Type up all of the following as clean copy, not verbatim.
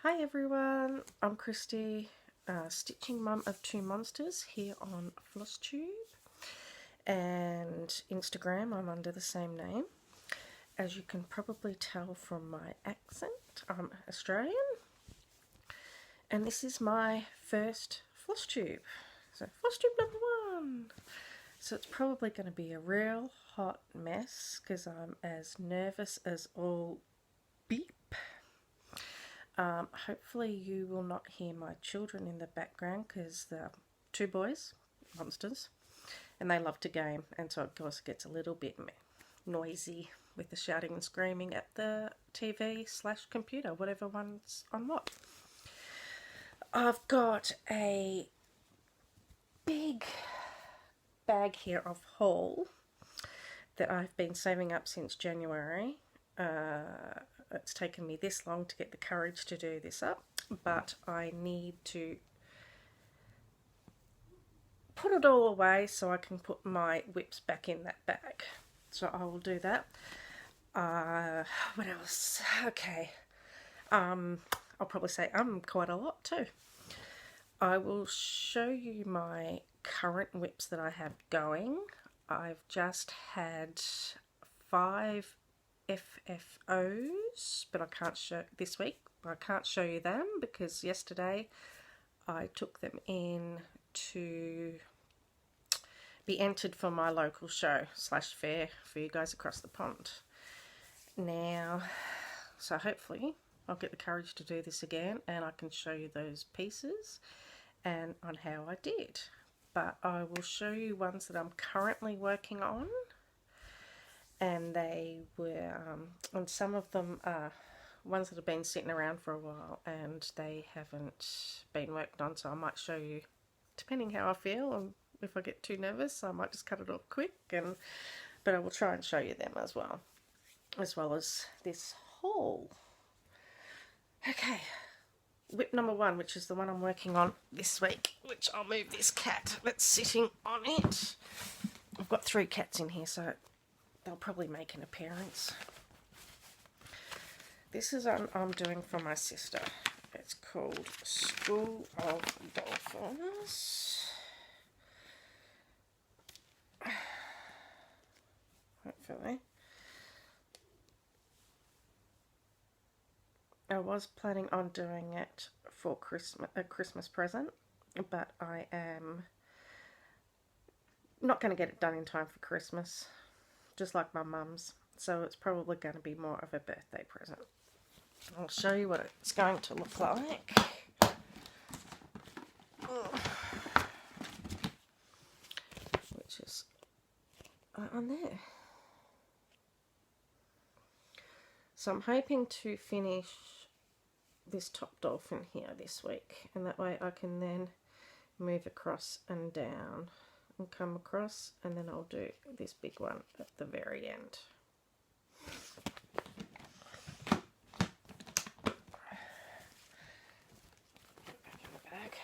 Hi everyone, I'm Christy, stitching mum of two monsters here on Flosstube, and Instagram I'm under the same name. As you can probably tell from my accent, I'm Australian, and this is my first Flosstube. So Flosstube number 1. So it's probably going to be a real hot mess because I'm as nervous as all beep. Hopefully you will not hear my children in the background because they're two boys, monsters, and they love to game, and so of course it gets a little bit noisy with the shouting and screaming at the TV/computer, whatever one's on what. I've got a big bag here of haul that I've been saving up since January. It's taken me this long to get the courage to do this up, but I need to put it all away so I can put my whips back in that bag. So I will do that. What else? Okay. I'll probably say quite a lot too. I will show you my current whips that I have going. I've just had 5 FFOs, but I can't show this week. I can't show you them because yesterday I took them in to be entered for my local show / fair for you guys across the pond. Now, so hopefully I'll get the courage to do this again and I can show you those pieces and on how I did. But I will show you ones that I'm currently working on. And they were, and some of them are ones that have been sitting around for a while and they haven't been worked on, so I might show you, depending how I feel, and if I get too nervous I might just cut it off quick, but I will try and show you them as well as this haul. Okay, whip number 1, which is the one I'm working on this week, which I'll move this cat that's sitting on it. I've got 3 cats in here, so they'll probably make an appearance. This is one I'm doing for my sister. It's called School of Dolphins. Hopefully. I was planning on doing it for a Christmas present, but I am not going to get it done in time for Christmas, just like my mum's, so it's probably going to be more of a birthday present. I'll show you what it's going to look like. Which is on there. So I'm hoping to finish this top dolphin here this week, and that way I can then move across and down and come across, and then I'll do this big one at the very end. Back in the bag.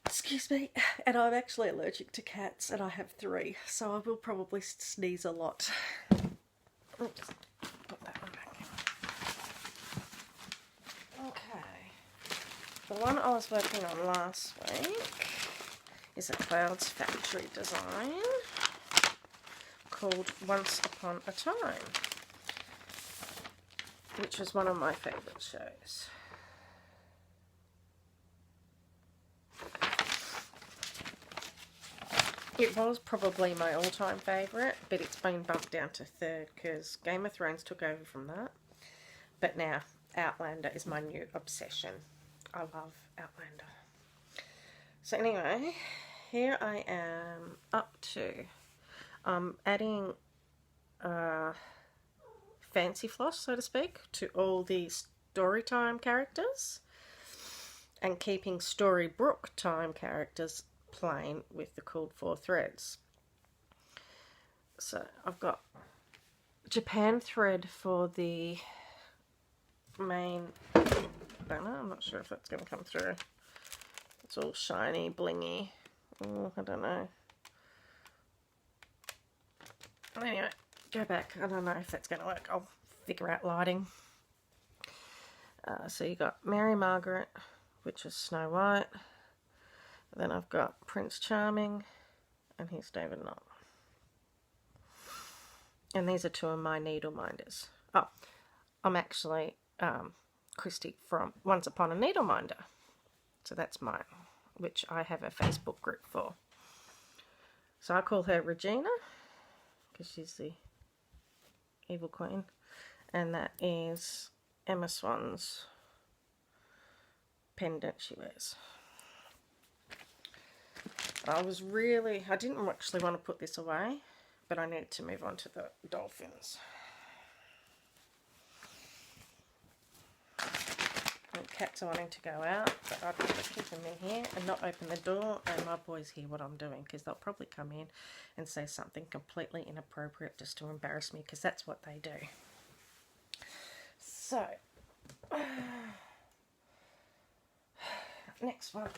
Excuse me, and I'm actually allergic to cats, and I have 3, so I will probably sneeze a lot. Oops, put that one back in. Okay. The one I was working on last week is a Clouds Factory design called Once Upon a Time, which was one of my favourite shows. It was probably my all-time favourite, but it's been bumped down to 3rd because Game of Thrones took over from that. But now Outlander is my new obsession. I love Outlander. So anyway, here I am up to adding fancy floss, so to speak, to all the story time characters and keeping Storybook time characters plain with the cooled 4 threads. So I've got Japan thread for the main banner. I'm not sure if that's going to come through. It's all shiny, blingy. Oh, I don't know. Anyway, go back. I don't know if that's going to work. I'll figure out lighting. So you got Mary Margaret, which is Snow White. Then I've got Prince Charming, and here's David Knott. And these are two of my needle minders. Oh, I'm actually Christy from Once Upon a Needle Minder. So that's mine, which I have a Facebook group for. So I call her Regina, because she's the evil queen. And that is Emma Swan's pendant she wears. I didn't actually want to put this away, but I need to move on to the dolphins. And cats are wanting to go out, but I'd rather keep them in here and not open the door and my boys hear what I'm doing, because they'll probably come in and say something completely inappropriate just to embarrass me, because that's what they do. So, next one.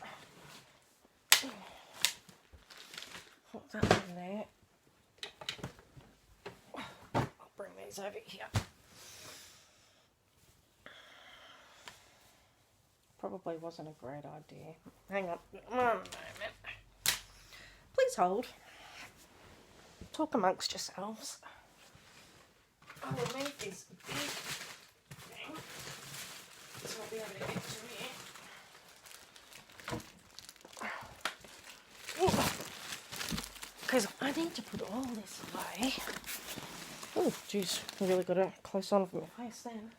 Put that in there. I'll bring these over here. Probably wasn't a great idea. Hang on one moment. Please hold. Talk amongst yourselves. I will move this big thing so I'll be able to get to it. Because I need to put all this away. Oh, jeez, I really got a close on of my face then.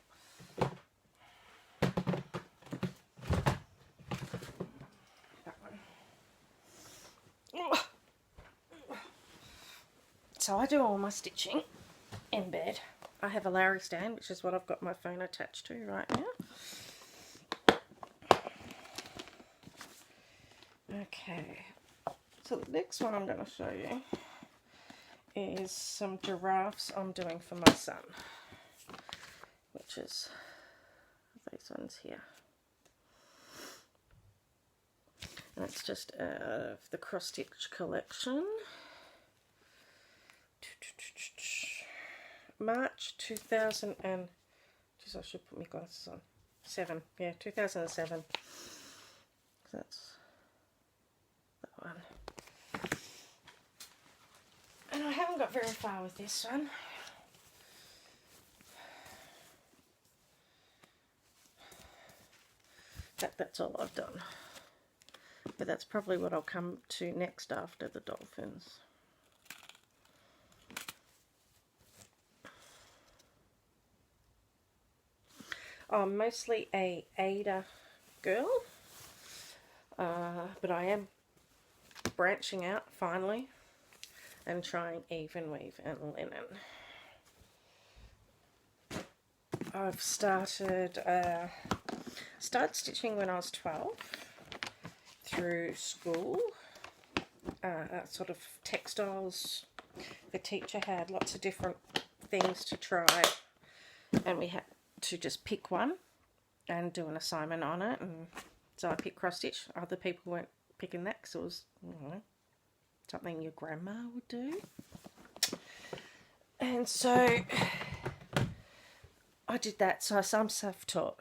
So I do all my stitching in bed. I have a Larry stand, which is what I've got my phone attached to right now. Okay, so the next one I'm going to show you is some giraffes I'm doing for my son, which is these ones here. And it's just the cross stitch collection. March 2000 and geez, I should put my glasses on. 2007. So that's that one. And I haven't got very far with this one. That's all I've done. But that's probably what I'll come to next after the dolphins. I'm mostly a Ada girl, but I am branching out finally and trying even weave and linen. I've started stitching when I was 12 through school, sort of textiles. The teacher had lots of different things to try, and we had to just pick one and do an assignment on it. And so I picked cross stitch. Other people weren't picking that because it was, you know, something your grandma would do. And so I did that. So I'm self-taught.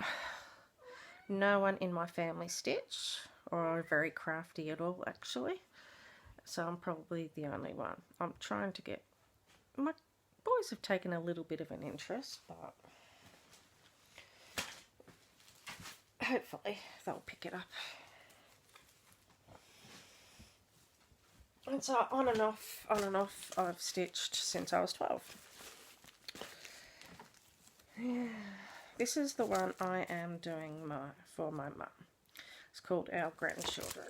No one in my family stitch or are very crafty at all, actually. So I'm probably the only one. I'm trying to get... My boys have taken a little bit of an interest, but hopefully they'll pick it up. And so on and off, I've stitched since I was 12. Yeah. This is the one I am doing for my mum. It's called Our Grandchildren.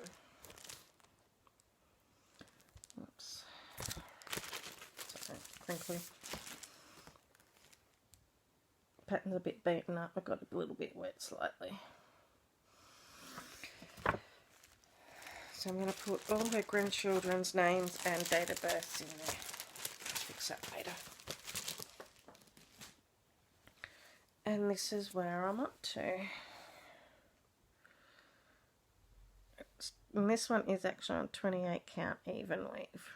Oops. Sorry, crinkly. Pattern's a bit beaten up. I got a little bit wet slightly. So I'm going to put all her grandchildren's names and date of births in there. I'll fix that later. And this is where I'm up to. And this one is actually on 28 count even weave.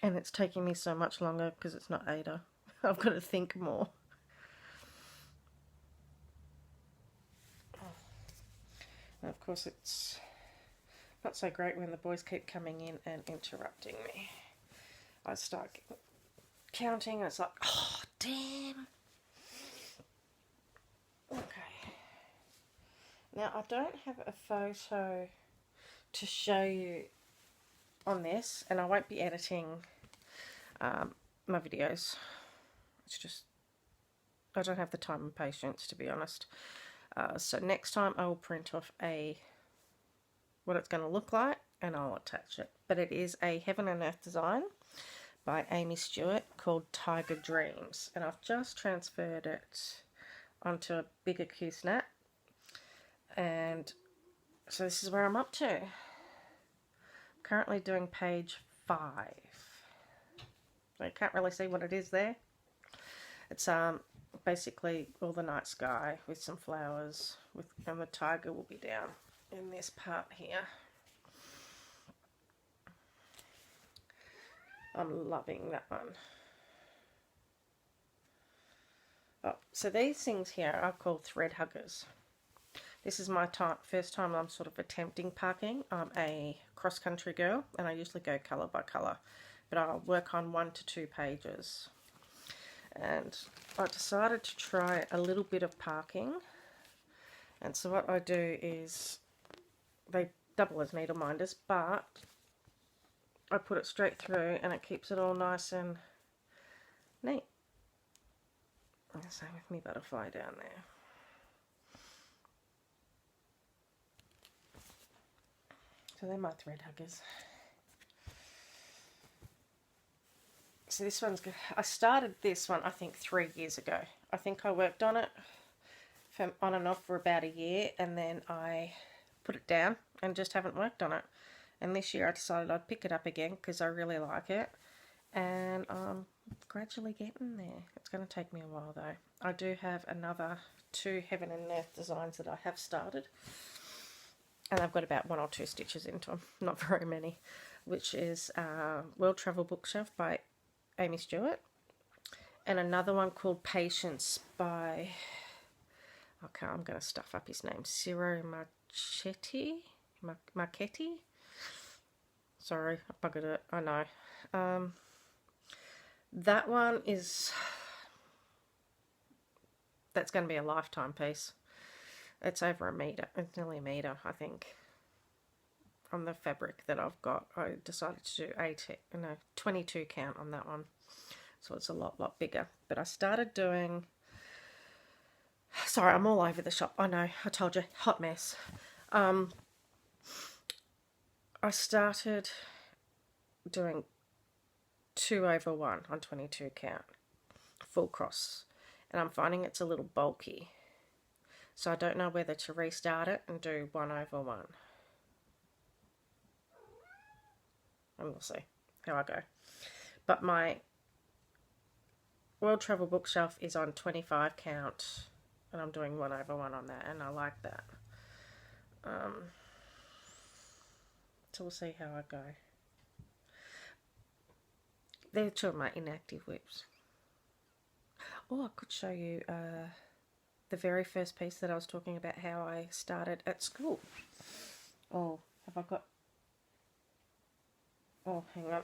And it's taking me so much longer because it's not Ada. I've got to think more. And of course it's not so great when the boys keep coming in and interrupting me. I start counting and it's like, oh damn. Okay. Now I don't have a photo to show you on this, and I won't be editing my videos. It's just I don't have the time and patience, to be honest. So next time I will print off what it's going to look like and I'll attach it. But it is a Heaven and Earth design by Amy Stewart called Tiger Dreams, and I've just transferred it onto a bigger Q-snap, and so this is where I'm up to. Currently doing page 5. I can't really see what it is there. It's basically all the night sky with some flowers, and the tiger will be down in this part here. I'm loving that one. Oh, so these things here are called thread huggers. This is my first time I'm sort of attempting parking. I'm a cross-country girl and I usually go colour by colour, but I'll work on 1 to 2 pages. And I decided to try a little bit of parking, and so what I do is they double as needle minders, but I put it straight through and it keeps it all nice and neat. And same with me butterfly down there. So they're my thread huggers. So this one's good. I started this one I think 3 years ago. I think I worked on it on and off for about a year, and then I put it down and just haven't worked on it. And this year I decided I'd pick it up again because I really like it, and I'm gradually getting there. It's going to take me a while though. I do have another 2 Heaven and Earth designs that I have started, and I've got about 1 or 2 stitches into them, not very many, which is World Travel Bookshelf by Amy Stewart, and another one called Patience by, okay, I'm going to stuff up his name, Ciro Marchetti. Sorry, I buggered it, I know. That one is, that's going to be a lifetime piece. It's over a metre, it's nearly a metre, I think. On the fabric that I've got, I decided to do 22 count on that one, so it's a lot bigger. But I started doing, sorry, I'm all over the shop, I know, I told you, hot mess. I started doing 2/1 on 22 count, full cross, and I'm finding it's a little bulky, so I don't know whether to restart it and do 1/1. And we'll see how I go. But my World Travel Bookshelf is on 25 count, and I'm doing 1/1 on that, and I like that. So we'll see how I go. They're 2 of my inactive whips. Oh, I could show you the very first piece that I was talking about, how I started at school. Oh, have I got... Oh, hang on.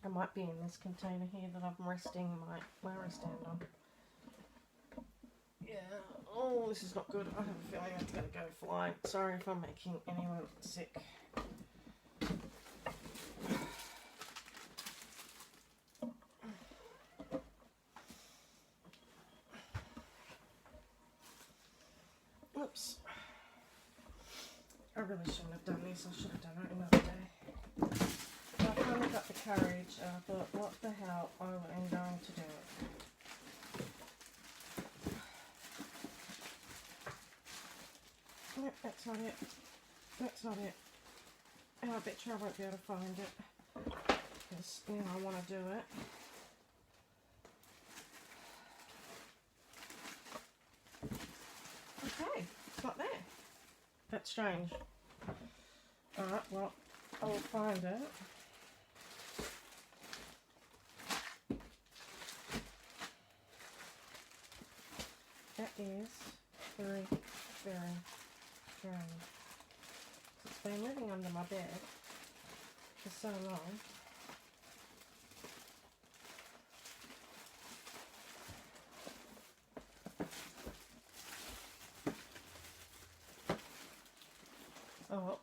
I might be in this container here that I'm resting my flower stand on. Yeah. Oh, this is not good. I have a feeling it's going to go flying. Sorry if I'm making anyone sick. Oops. I really shouldn't have done this. I should have done it another day. So I finally got the courage, and I thought, what the hell, I am going to do it. Nope, that's not it. That's not it. And I bet you I won't be able to find it, because now I want to do it. Okay, it's not there. That's strange. Alright, well, I'll find it. That is very, very strange. It's been living under my bed for so long. Oh,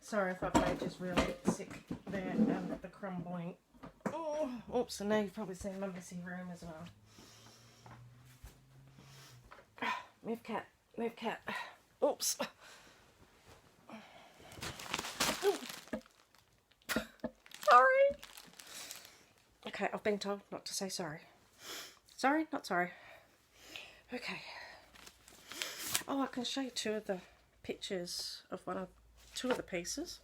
sorry if I've made you really sick there and the crumbling. Oh, oops, and now you've probably seen my messy room as well. Move cat, move cat. Oops. Sorry. Okay, I've been told not to say sorry. Sorry, not sorry. Okay. Oh, I can show you two of the pictures of two of the pieces.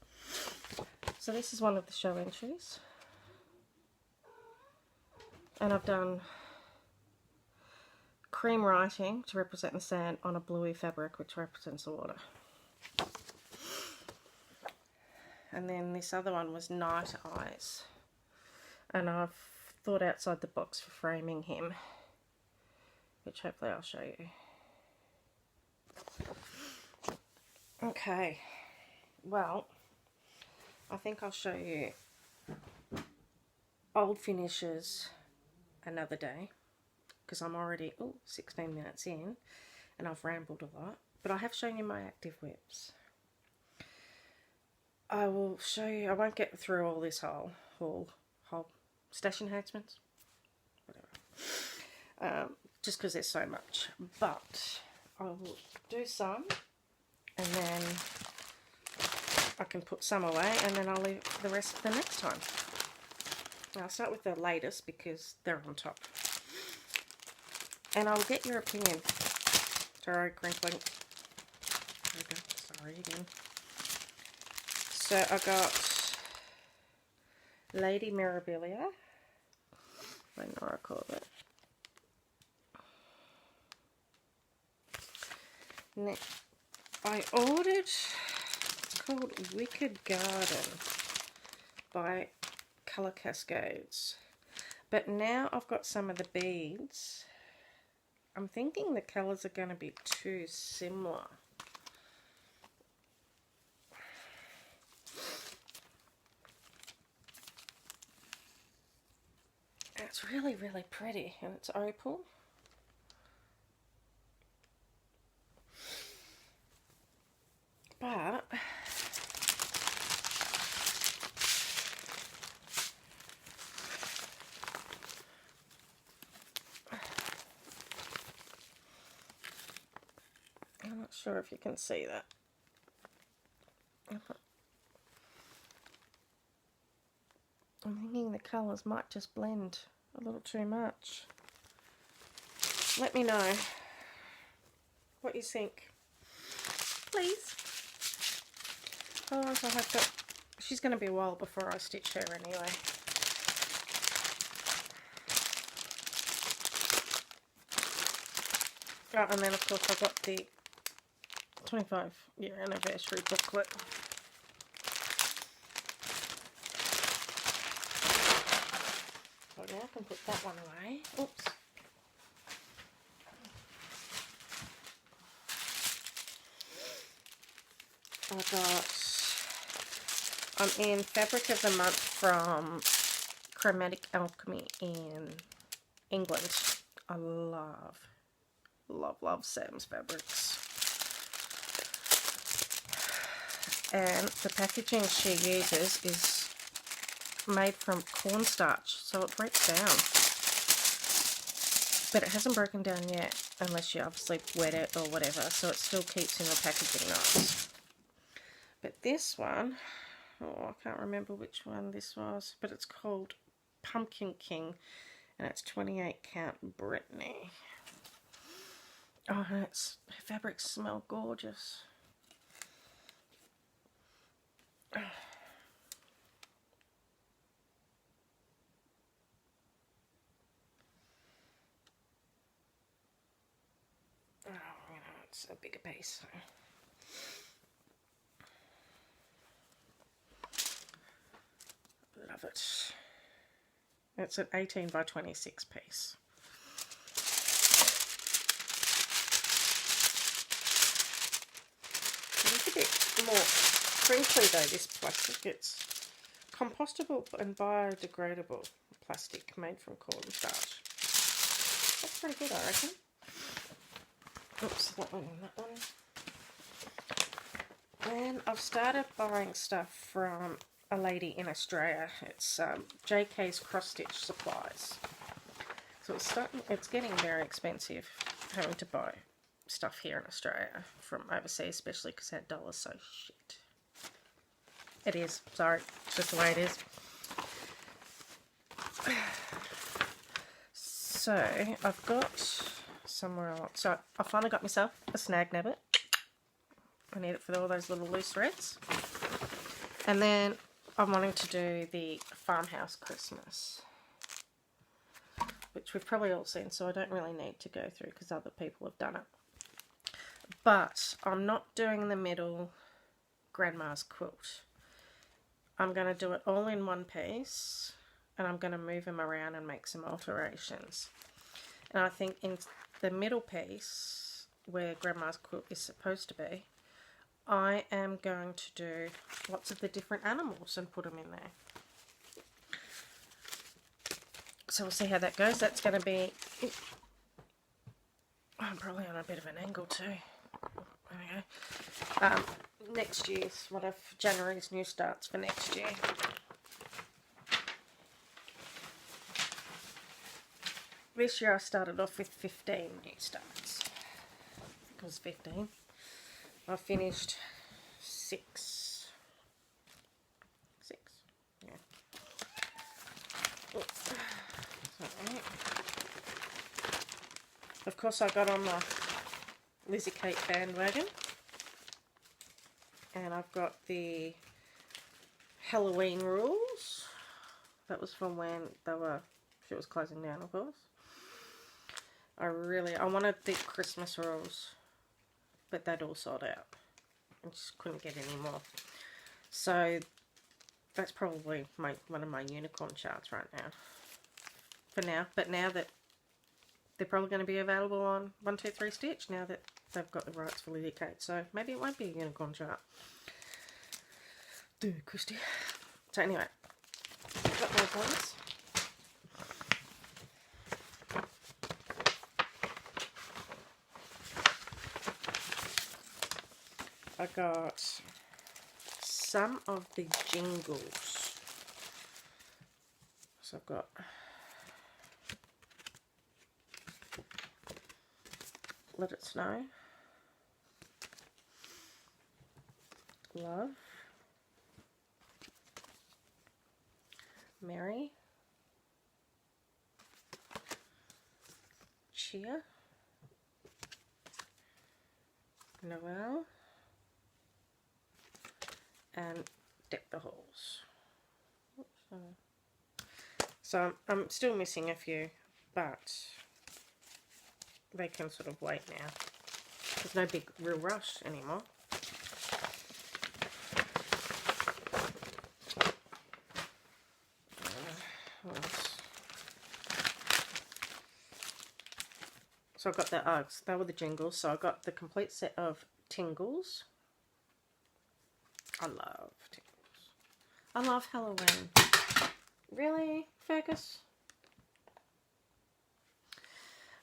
So this is one of the show entries. And I've done cream writing to represent the sand on a bluey fabric which represents the water. And then this other one was Night Eyes. And I've thought outside the box for framing him, which hopefully I'll show you. Okay, well, I think I'll show you old finishes another day, because I'm already 16 minutes in and I've rambled a lot, but I have shown you my active whips. I will show you, I won't get through all this whole stash enhancements, whatever, just because there's so much, but I will do some and then I can put some away and then I'll leave the rest for the next time. Now I'll start with the latest because they're on top. And I'll get your opinion. Sorry, crinkling. There we go. Sorry again. So I got Lady Mirabilia. I know I called it. Next, I ordered, it's called Wicked Garden by Colour Cascades. But now I've got some of the beads. I'm thinking the colours are going to be too similar. It's really, really pretty, and it's opal. But I'm not sure if you can see that. I'm thinking the colours might just blend a little too much. Let me know what you think, please. Otherwise I'll have to, she's going to be a while before I stitch her anyway. Oh, and then of course I got the 25-year anniversary booklet. So now I can put that one away. Oops. I'm in Fabric of the Month from Chromatic Alchemy in England. I love Sam's fabrics. And the packaging she uses is made from cornstarch, so it breaks down. But it hasn't broken down yet, unless you obviously wet it or whatever, so it still keeps in the packaging nice. But this one, I can't remember which one this was, but it's called Pumpkin King, and it's 28 count Brittany. Oh, and her fabrics smell gorgeous. Oh, it's a bigger piece. of it. It's an 18 by 26 piece. It's a bit more crinkly though, this plastic. It's compostable and biodegradable plastic made from cornstarch. That's pretty good, I reckon. Oops, that one and that one. And I've started buying stuff from a lady in Australia. It's JK's Cross Stitch Supplies. So it's getting very expensive having to buy stuff here in Australia from overseas, especially because our dollar's so shit. It is, sorry, it's just the way it is. So I've got somewhere else. So I finally got myself a snag nabbit. I need it for all those little loose threads. And then I'm wanting to do the farmhouse Christmas, which we've probably all seen, so I don't really need to go through because other people have done it. But I'm not doing the middle grandma's quilt. I'm going to do it all in one piece, and I'm going to move them around and make some alterations. And I think in the middle piece, where grandma's quilt is supposed to be, I am going to do lots of the different animals and put them in there. So we'll see how that goes. That's going to be... I'm probably on a bit of an angle too. There we go. Next year's, one of January's new starts for next year. This year I started off with 15 new starts. It was 15. I finished 6. Yeah. Sorry. Of course, I got on the Lizzie Kate bandwagon, and I've got the Halloween rules. That was from when she was closing down, of course. I wanted the Christmas rules, but they'd all sold out. I just couldn't get any more. So that's probably one of my unicorn charts right now. For now. But now that they're probably going to be available on 123 Stitch, now that they've got the rights for Lizzie Kate. So maybe it won't be a unicorn chart. Dude, Christy. So anyway, got those ones. I got some of the jingles. So I've got Let It Snow, Love, Merry, Cheer, Noel, and Deck the Halls. So I'm still missing a few, but they can sort of wait now. There's no big real rush anymore. So I got the they were the jingles. So I got the complete set of tingles. I love tingles. I love Halloween. Really, Fergus?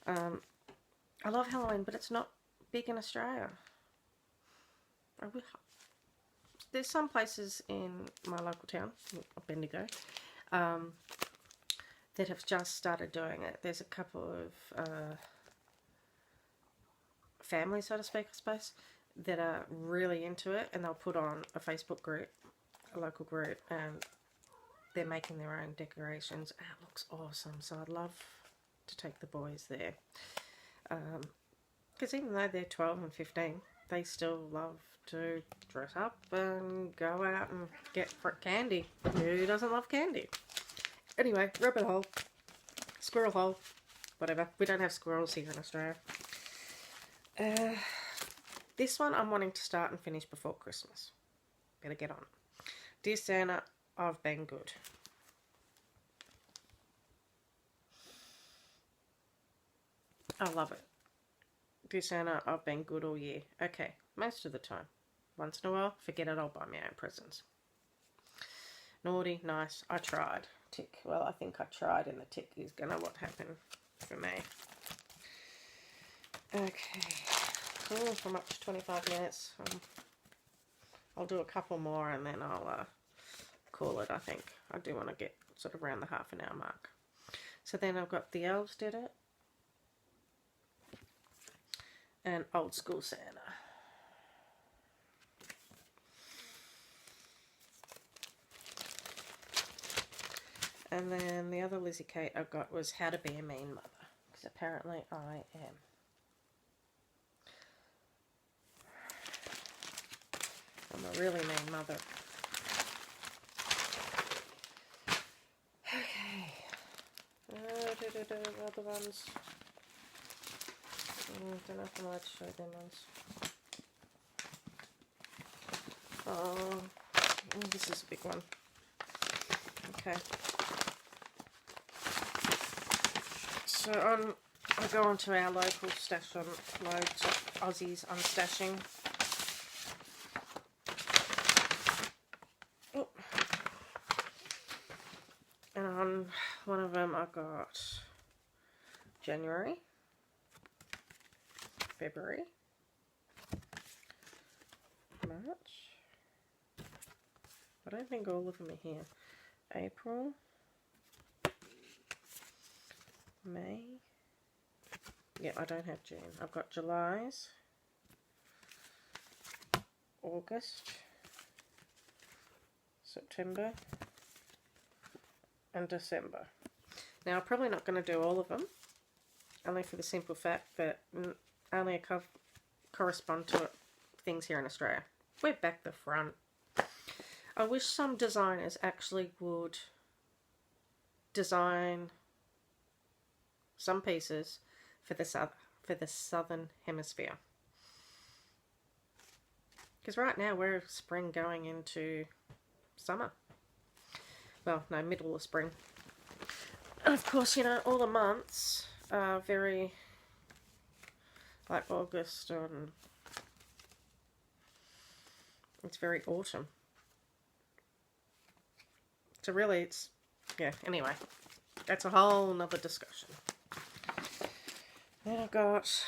I love Halloween, but it's not big in Australia. There's some places in my local town, Bendigo, that have just started doing it. There's a couple of families, so to speak, I suppose, that are really into it, and they'll put on a Facebook group, a local group, and they're making their own decorations, and it looks awesome. So I'd love to take the boys there, because even though they're 12 and 15, they still love to dress up and go out and get candy. Who doesn't love candy? Anyway, rabbit hole, squirrel hole, whatever. We don't have squirrels here in Australia. This one I'm wanting to start and finish before Christmas. Better get on it. Dear Santa, I've been good. I love it. This Anna, I've been good all year. Okay, most of the time. Once in a while, forget it, I'll buy my own presents. Naughty, nice, I tried. Tick, well, I think I tried, and the tick is gonna what happened for me. Okay, cool, from up to 25 minutes. I'll do a couple more and then I'll call it, I think. I do want to get sort of around the half an hour mark. So then I've got the elves did it. And old school Santa. And then the other Lizzie Kate I got was How to Be a Mean Mother. Because apparently I am. I'm a really mean mother. Okay. Other ones. Don't know if I'm allowed to show them ones. Oh, this is a big one. Okay. So I go onto our local stash on loads of Aussies unstashing. Oh. And on one of them I got January, February, March. I don't think all of them are here. April, May. Yeah, I don't have June. I've got July's, August, September, and December. Now, I'm probably not going to do all of them, only for the simple fact that only correspond to things here in Australia. We're back the front. I wish some designers actually would design some pieces for the southern hemisphere. Because right now we're spring going into summer. Well, no, middle of spring. And of course, you know, all the months are very, like August, and it's very autumn. So really it's, yeah, anyway, that's a whole nother discussion. Then I've got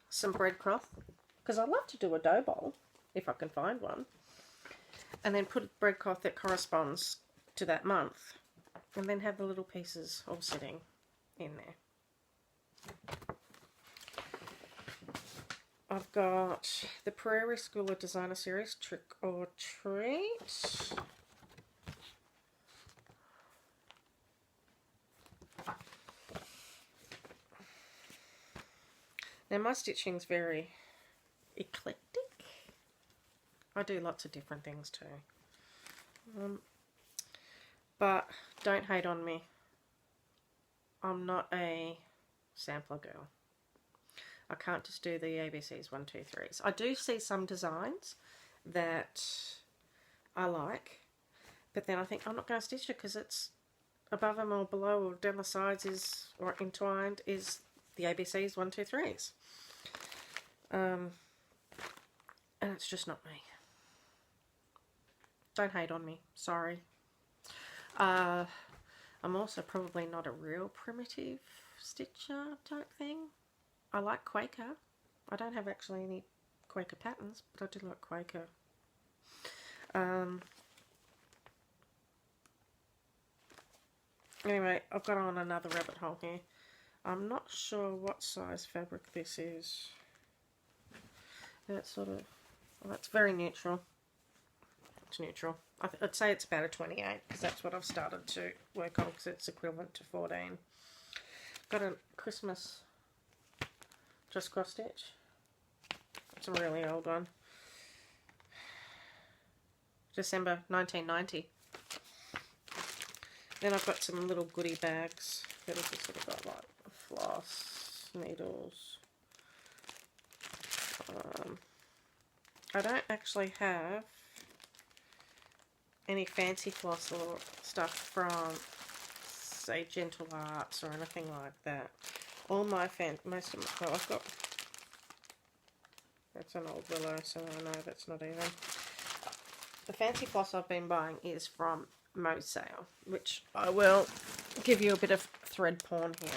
some bread cloth, because I'd love to do a dough bowl, if I can find one. And then put bread cloth that corresponds to that month. And then have the little pieces all sitting in there. I've got the Prairie Schooler Designer Series, Trick or Treat. Now my stitching's very eclectic. I do lots of different things too. But don't hate on me. I'm not a sampler girl. I can't just do the ABCs 1, 2, 3s. I do see some designs that I like, but then I think I'm not going to stitch it because it's above them or below or down the sides is, or entwined is the ABCs 1, 2, 3s. And it's just not me. Don't hate on me. Sorry. I'm also probably not a real primitive stitcher type thing. I like Quaker. I don't have actually any Quaker patterns, but I do like Quaker. Anyway, I've got on another rabbit hole here. I'm not sure what size fabric this is. It's sort of, well, it's very neutral. It's neutral. I'd say it's about a 28 because that's what I've started to work on because it's equivalent to 14. Got a Christmas just cross stitch. It's a really old one. December 1990. Then I've got some little goodie bags that have just sort of got like floss, needles. I don't actually have any fancy floss or stuff from, say, Gentle Arts or anything like that. all my most of my, well, I've got, that's an old willow, so I know that's not even. The fancy floss I've been buying is from Mo's Sale, which I will give you a bit of thread porn here.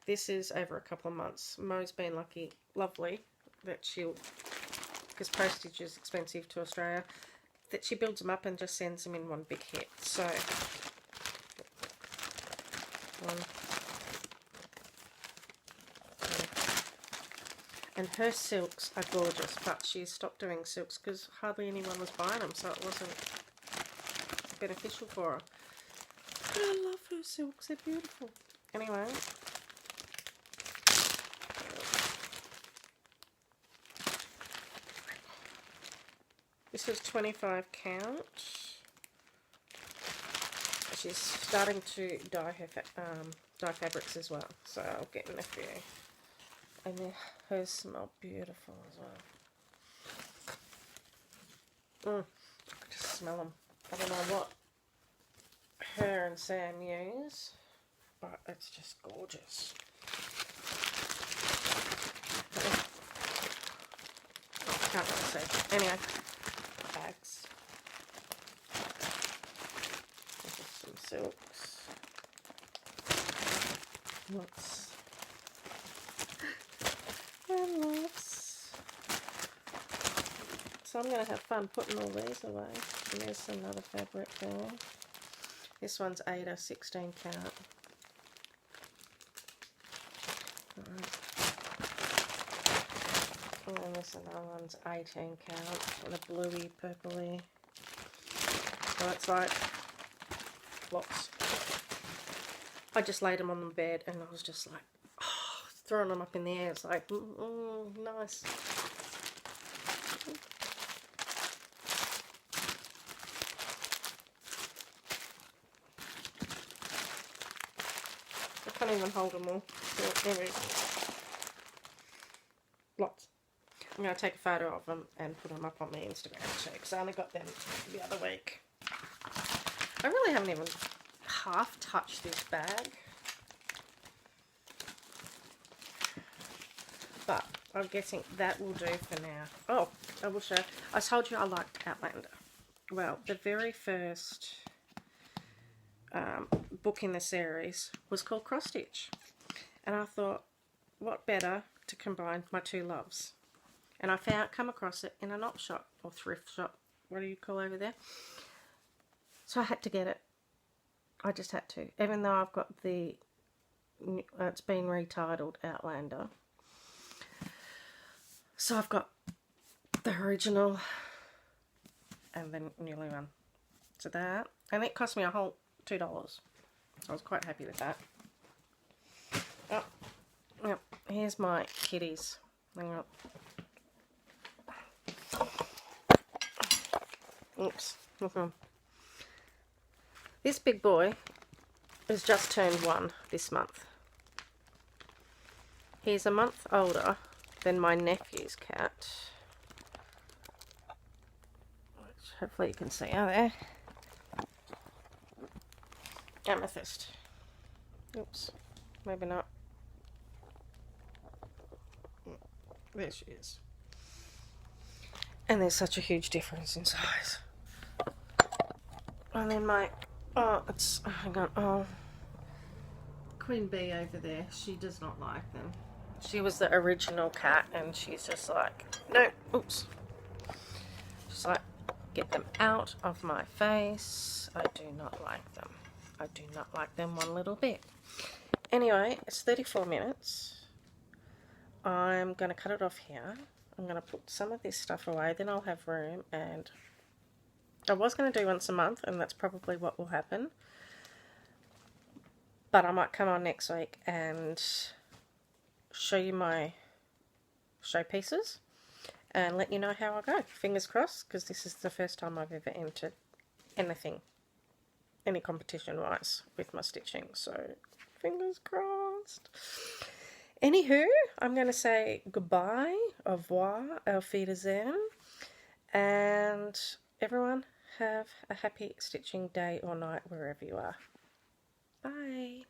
This is over a couple of months. Mo's been lovely that she'll, because postage is expensive to Australia, that she builds them up and just sends them in one big hit. So, and her silks are gorgeous, but she's stopped doing silks because hardly anyone was buying them, so it wasn't beneficial for her. But I love her silks, they're beautiful. Anyway, this is 25 count. She's starting to dye her fabrics as well, so I'll get in a few. And hers smell beautiful as well. I can just smell them. I don't know what her and Sam use, but it's just gorgeous. Oh, can't really see. Anyway, bags. Some silks. Lots. And lots. So I'm going to have fun putting all these away. And there's another fabric there. This one's 8 or 16 count. And this another one's 18 count. And a bluey, purpley. So it's like lots. I just laid them on the bed and I was just like, oh, throwing them up in the air. It's like, nice. I can't even hold them all. So, there we go. Lots. I'm going to take a photo of them and put them up on my Instagram too, because I only got them the other week. I really haven't even half touched this bag. But I'm guessing that will do for now. Oh, I will show. I told you I liked Outlander. Well, the very first book in the series was called Cross Stitch. And I thought, what better to combine my two loves? And I come across it in an op shop or thrift shop. What do you call over there? So I had to get it. I just had to. Even though I've got the, it's been retitled Outlander. So I've got the original and the newly one. So that, and it cost me a whole $2. So I was quite happy with that. Oh, yep. Here's my kitties. Hang on. Oops. This big boy has just turned 1 this month. He's a month older than my nephew's cat, which hopefully you can see out there. Amethyst. Oops, maybe not. There she is. And there's such a huge difference in size. And then my, hang on, Queen Bee over there, she does not like them. She was the original cat and she's just like, no, oops. She's like, get them out of my face. I do not like them. I do not like them one little bit. Anyway, it's 34 minutes. I'm going to cut it off here. I'm going to put some of this stuff away, then I'll have room, and I was going to do once a month, and that's probably what will happen. But I might come on next week and show you my showpieces and let you know how I go. Fingers crossed, because this is the first time I've ever entered anything, any competition-wise with my stitching, so fingers crossed. Anywho, I'm going to say goodbye, au revoir, auf Wiedersehen, and everyone have a happy stitching day or night wherever you are. Bye.